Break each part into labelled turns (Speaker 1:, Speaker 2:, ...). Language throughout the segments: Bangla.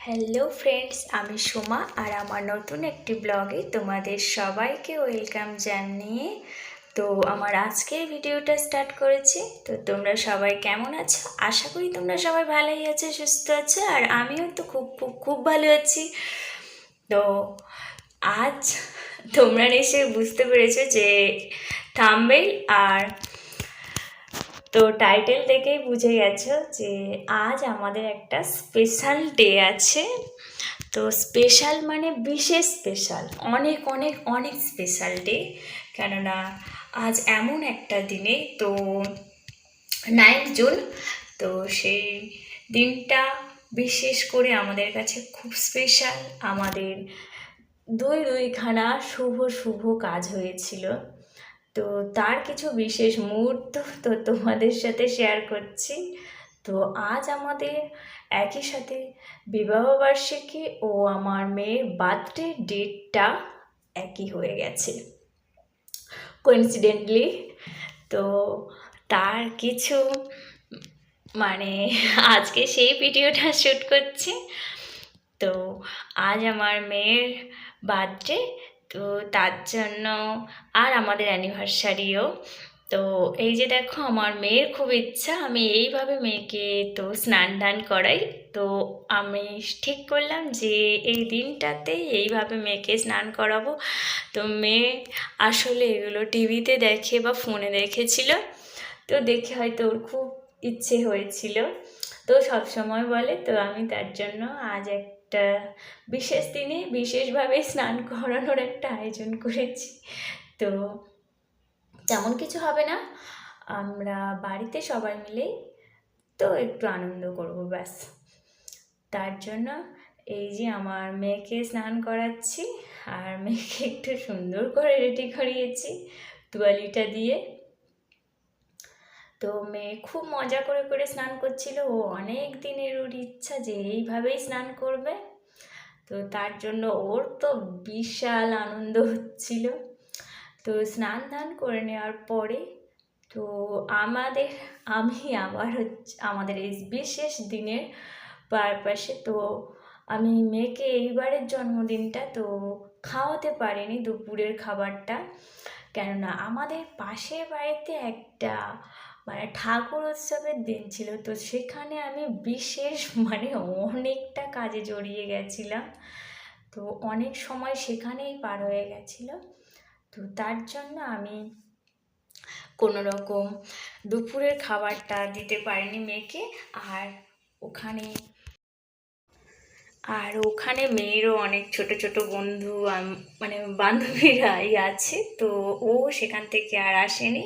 Speaker 1: হ্যালো ফ্রেন্ডস, আমি সোমা আর আমার নতুন একটি ব্লগে তোমাদের সবাইকে ওয়েলকাম জানিয়ে তো আমার আজকের ভিডিওটা স্টার্ট করেছি। তো তোমরা সবাই কেমন আছো? আশা করি তোমরা সবাই ভালোই আছো, সুস্থ আছো, আর আমিও তো খুব খুব খুব ভালো আছি। তো আজ তোমরা নিশ্চয়ই বুঝতে পেরেছো যে থাম্বনেইল আর তো টাইটেল দেখেই বুঝে গেছো যে আজ আমাদের একটা স্পেশাল ডে আছে। তো স্পেশাল মানে বিশেষ স্পেশাল, অনেক অনেক অনেক স্পেশাল ডে। কেননা আজ এমন একটা দিনে, তো 9 জুন, তো সেই দিনটা বিশেষ করে আমাদের কাছে খুব স্পেশাল। আমাদের দুইখানা শুভ শুভ কাজ হয়েছিল, তো তার কিছু বিশেষ মুহূর্ত তো তোমাদের সাথে শেয়ার করছি। তো আজ আমাদের একই সাথে বিবাহবার্ষিকী ও আমার মেয়ের বার্থডে ডেটটা একই হয়ে গেছে কোইন্সিডেন্টলি। তো তার কিছু মানে আজকে সেই ভিডিওটা শ্যুট করছি। তো আজ আমার মেয়ের বার্থডে, তো তার জন্য আর আমাদের অ্যানিভার্সারিও। তো এই যে দেখো, আমার মেয়ের খুব ইচ্ছা আমি এইভাবে মেয়েকে তো স্নান টান করাই। তো আমি ঠিক করলাম যে এই দিনটাতেই এইভাবে মেয়েকে স্নান করাবো। তো মেয়ে আসলে এগুলো টিভিতে দেখে বা ফোনে দেখেছিল, তো দেখে হয়তো ওর খুব ইচ্ছে হয়েছিল, তো সব সময় বলে। তো আমি তার জন্য আজ একটা বিশেষ দিনে বিশেষভাবে স্নান করানোর একটা আয়োজন করেছি। তো তেমন কিছু হবে না, আমরা বাড়িতে সবাই মিলে তো একটু আনন্দ করব ব্যাস। তার জন্য এই যে আমার মেয়েকে স্নান করাচ্ছি, আর মেয়েকে একটু সুন্দর করে রেডি করিয়েছি তোয়ালিটা দিয়ে। তো মেয়ে খুব মজা করে করে স্নান করছিল, ও অনেক দিনের ওর ইচ্ছা যে এইভাবেই স্নান করবে। তো তার জন্য ওর তো বিশাল আনন্দ হচ্ছিল। তো স্নান ধান করে নেওয়ার পরে তো আমি আবার আমাদের এই বিশেষ দিনের পারপাসে তো আমি মেয়েকে এইবারের জন্মদিনটা তো খাওয়াতে পারিনি দুপুরের খাবারটা। কেননা আমাদের পাশের বাড়িতে একটা মানে ঠাকুর উৎসবের দিন ছিল, তো সেখানে আমি বিশেষ অনেকটা কাজে জড়িয়ে গেছিলাম। তো অনেক সময় সেখানেই পার হয়ে গেছিল। তো তার জন্য আমি কোনো রকম দুপুরের খাবারটা দিতে পারিনি মেয়েকে। আর ওখানে মেয়েরও অনেক ছোট ছোট বন্ধু বান্ধবীরাই আছে, তো ও সেখান থেকে আর আসেনি।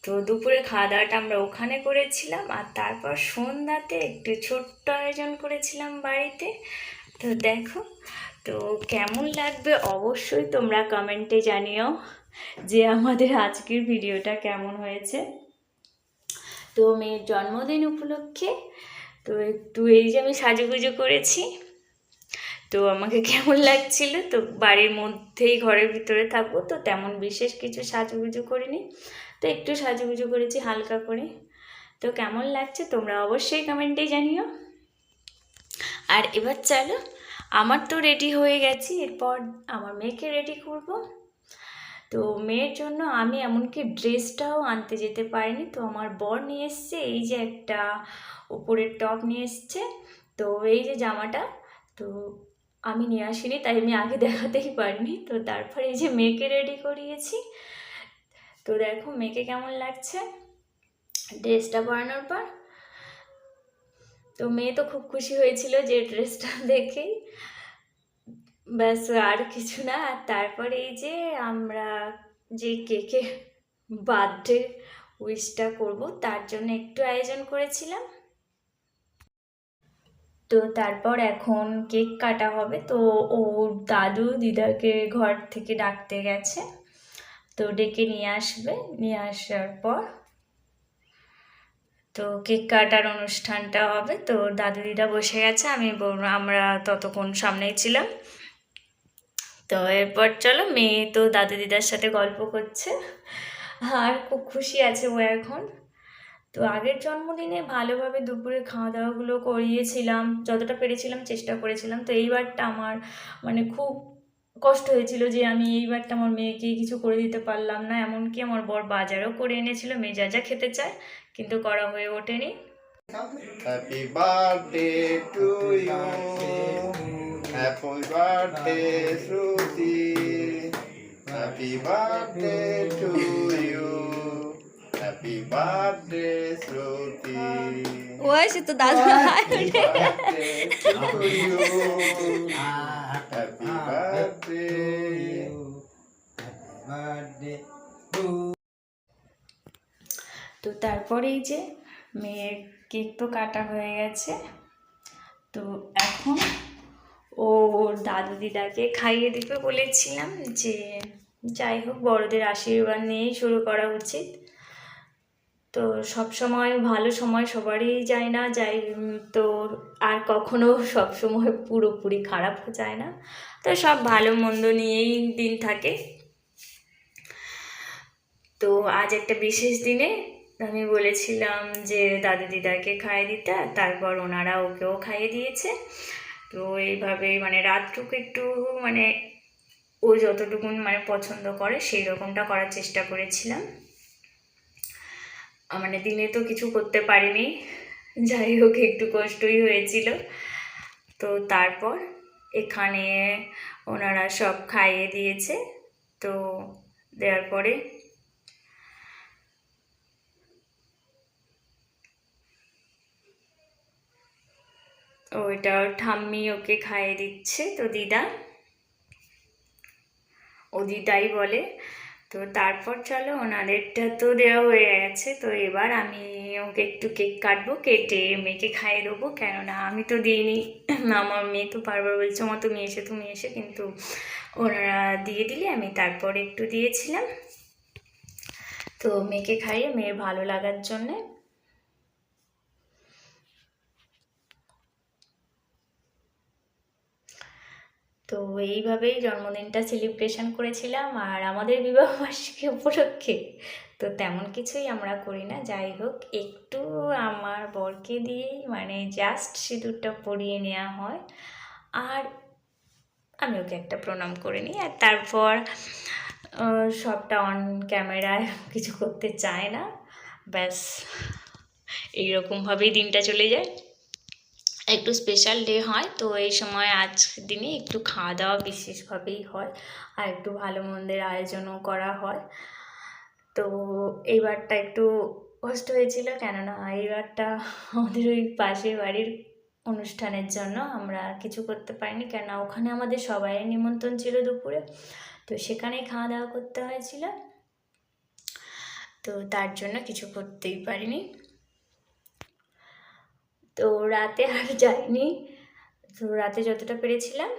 Speaker 1: তো দুপুরে খাওয়া দাওয়াটা আমরা ওখানে করেছিলাম, আর তারপর সন্ধ্যাতে একটু ছোট্ট আয়োজন করেছিলাম বাড়িতে। তো দেখো, তো কেমন লাগবে অবশ্যই তোমরা কমেন্টে জানিও যে আমাদের আজকের ভিডিওটা কেমন হয়েছে। তো মেয়ের জন্মদিন উপলক্ষে তো একটু এই যে আমি সাজুগুজু করেছি, তো আমাকে কেমন লাগছিল। তো বাড়ির মধ্যেই ঘরের ভিতরে থাকবো, তো তেমন বিশেষ কিছু সাজুগুজু করিনি, তো একটু সাজুগুজু করেছি হালকা করে। তো কেমন লাগছে তোমরা অবশ্যই কমেন্টে জানিও। আর এবার চলো, আমার তো রেডি হয়ে গেছি, এরপর আমার মেয়েকে রেডি করব। তো মেয়ের জন্য আমি এমনকি ড্রেসটাও আনতে যেতে পারিনি, তো আমার বর নিয়ে এসছে এই যে একটা উপরের টপ নিয়ে এসছে, তো এই যে জামাটা তো আমি নিয়ে আসিনি, তাই আমি আগে দেখাতেই পারিনি। তো তারপরে এই যে মেয়েকে রেডি করিয়েছি। তো দেখো মেয়েকে কেমন লাগছে ড্রেসটা পরানোর পর। তো মেয়ে তো খুব খুশি হয়েছিল যে ড্রেসটা দেখেই, ব্যাস আর কিছু না। আর তারপরে এই যে আমরা যে কেকে বার্থডে উইশটা করব তার জন্য একটু আয়োজন করেছিলাম। তো তারপর এখন কেক কাটা হবে, তো ও দাদু দিদাকে ঘর থেকে ডাকতে গেছে, তো ডেকে নিয়ে আসবে। নিয়ে আসার পর তো কেক কাটার অনুষ্ঠানটা হবে। তো দাদু দিদা বসে গেছে, আমরা ততক্ষণ সামনেই ছিলাম। তো এরপর চলো, মেয়ে তো দাদু দিদার সাথে গল্প করছে আর খুব খুশি আছে ও এখন। তো আগের জন্মদিনে ভালোভাবে দুপুরে খাওয়া দাওয়াগুলো করিয়েছিলাম, যতটা পেরেছিলাম চেষ্টা করেছিলাম। তো এইবারটা আমার মানে খুব কষ্ট হয়েছিল যে আমি এইবারটা আমার মেয়েকে কিছু করে দিতে পারলাম না। এমনকি আমার বর বাজারও করে এনেছিল, মেয়ে যা যা খেতে চায়, কিন্তু করা হয়ে ওঠেনি।
Speaker 2: Happy birthday to you, happy birthday Shruti, happy birthday to you, happy birthday Shruti,
Speaker 1: ওই সে তো দাদা
Speaker 2: happy birthday to you, happy birthday.
Speaker 1: তো তারপরেই যে মেয়ের কেক তো কাটা হয়ে গেছে, তো এখন ও ওর দাদু দিদাকে খাইয়ে দিবে বলেছিলাম যে যাই হোক বড়দের আশীর্বাদ নিয়েই শুরু করা উচিত। তো সব সময় ভালো সময় সবারই যায় না, যাই তো আর কখনো সব সময় পুরোপুরি খারাপ যায় না, তো সব ভালো মন্দ নিয়েই দিন থাকে। তো আজ একটা বিশেষ দিনে আমি বলেছিলাম যে দাদু দিদাকে খাইয়ে দিতে, তারপর ওনারা ওকেও খাইয়ে দিয়েছে। তো এইভাবেই মানে রাতটুকু একটু মানে ও যতটুকু মানে পছন্দ করে সেই রকমটা করার চেষ্টা করেছিলাম। মানে দিনে তো কিছু করতে পারিনি, যাই হোক একটু কষ্টই হয়েছিল। তো তারপর এখানে ওনারা সব খাইয়ে দিয়েছে, তো দেওয়ার পরে ওইটা ঠাম্মি ওকে খাইয়ে দিচ্ছে, তো দিদা, ও দিদাই বলে। তো তারপর চলো ওনাদেরটা তো দেওয়া হয়ে গেছে, তো এবার আমি ওকে একটু কেক কাটবো, কেটে মেয়েকে খাইয়ে দেবো, কেননা আমি তো দিইনি। আমার মেয়ে তো বারবার বলছে মা তুমি এসে, কিন্তু ওনারা দিয়ে দিলে আমি তারপরে একটু দিয়েছিলাম। তো মেয়েকে খাইয়ে মেয়ের ভালো লাগার জন্যে। তো এইভাবেই জন্মদিনটা সেলিব্রেশন করেছিলাম। আর আমাদের বিবাহবার্ষিকী উপলক্ষে তো তেমন কিছুই আমরা করি না, যাই হোক একটু আমার বরকে দিয়েই মানে জাস্ট সিঁদুরটা পরিয়ে নেওয়া হয়, আর আমি ওকে একটা প্রণাম করে নিই। আর তারপর সবটা অন ক্যামেরায় কিছু করতে চায় না, ব্যাস এইরকমভাবেই দিনটা চলে যায়। একটু স্পেশাল ডে হয়, তো এই সময় আজ দিনে একটু খাওয়া দাওয়া বিশেষভাবেই হয়, আর একটু ভালো মন্দের আয়োজনও করা হয়। তো এইবারটা একটু কষ্ট হয়েছিল, কেননা এইবারটা আমাদের ওই পাশের বাড়ির অনুষ্ঠানের জন্য আমরা কিছু করতে পারিনি, কেননা ওখানে আমাদের সবাইয়ের নিমন্ত্রণ ছিল দুপুরে, তো সেখানেই খাওয়া দাওয়া করতে হয়েছিল। তো তার জন্য কিছু করতেই পারিনি। তো রাতে আর যাইনি, তো রাতে যতটা পেরেছিলাম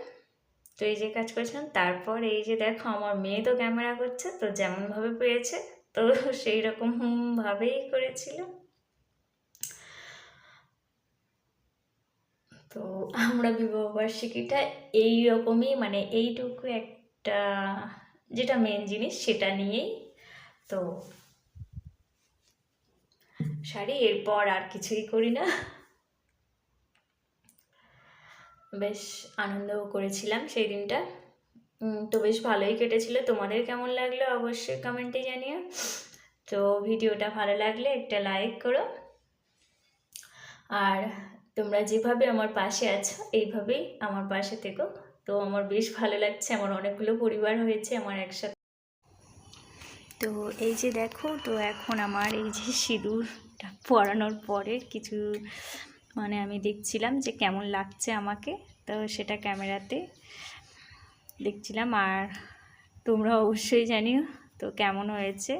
Speaker 1: তো এই যে কাজ করেছিলাম। তারপর এই যে দেখো আমার মেয়ে তো ক্যামেরা করছে, তো যেমনভাবে পেরেছে তো সেই রকমভাবেই করেছিল। তো আমরা বিবাহবার্ষিকীটা এইরকমই মানে এইটুকু একটা যেটা মেন জিনিস সেটা নিয়েই তো সারি, এরপর আর কিছুই করি না। বেশ আনন্দও করেছিলাম সেই দিনটা, তো বেশ ভালোই কেটেছিল। তোমাদের কেমন লাগলো অবশ্যই কমেন্টে জানিও। তো ভিডিওটা ভালো লাগলে একটা লাইক করো, আর তোমরা যেভাবে আমার পাশে আছো এইভাবেই আমার পাশে থেকো। তো আমার বেশ ভালো লাগছে, আমার অনেকগুলো পরিবার হয়েছে আমার একসাথে। তো এই যে দেখো, তো এখন আমার এই যে সিঁদুরটা পরানোর পরে কিছু মানে আমি দেখছিলাম যে কেমন লাগছে আমাকে, তো সেটা ক্যামেরাতে দেখছিলাম। আর তোমরা অবশ্যই জানিও তো কেমন হয়েছে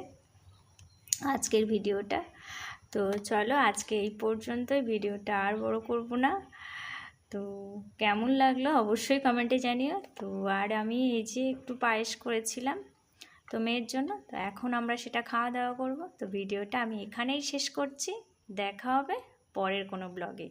Speaker 1: আজকের ভিডিওটা। তো চলো আজকে এই পর্যন্তই, ভিডিওটা আর বড় করব না। তো কেমন লাগলো অবশ্যই কমেন্টে জানিও। তো আর আমি এই যে একটু পায়েস করেছিলাম তো মেয়ের জন্য, তো এখন আমরা সেটা খাওয়া দাওয়া করব। তো ভিডিওটা আমি এখানেই শেষ করছি, দেখা হবে পরের কোনো ব্লগে।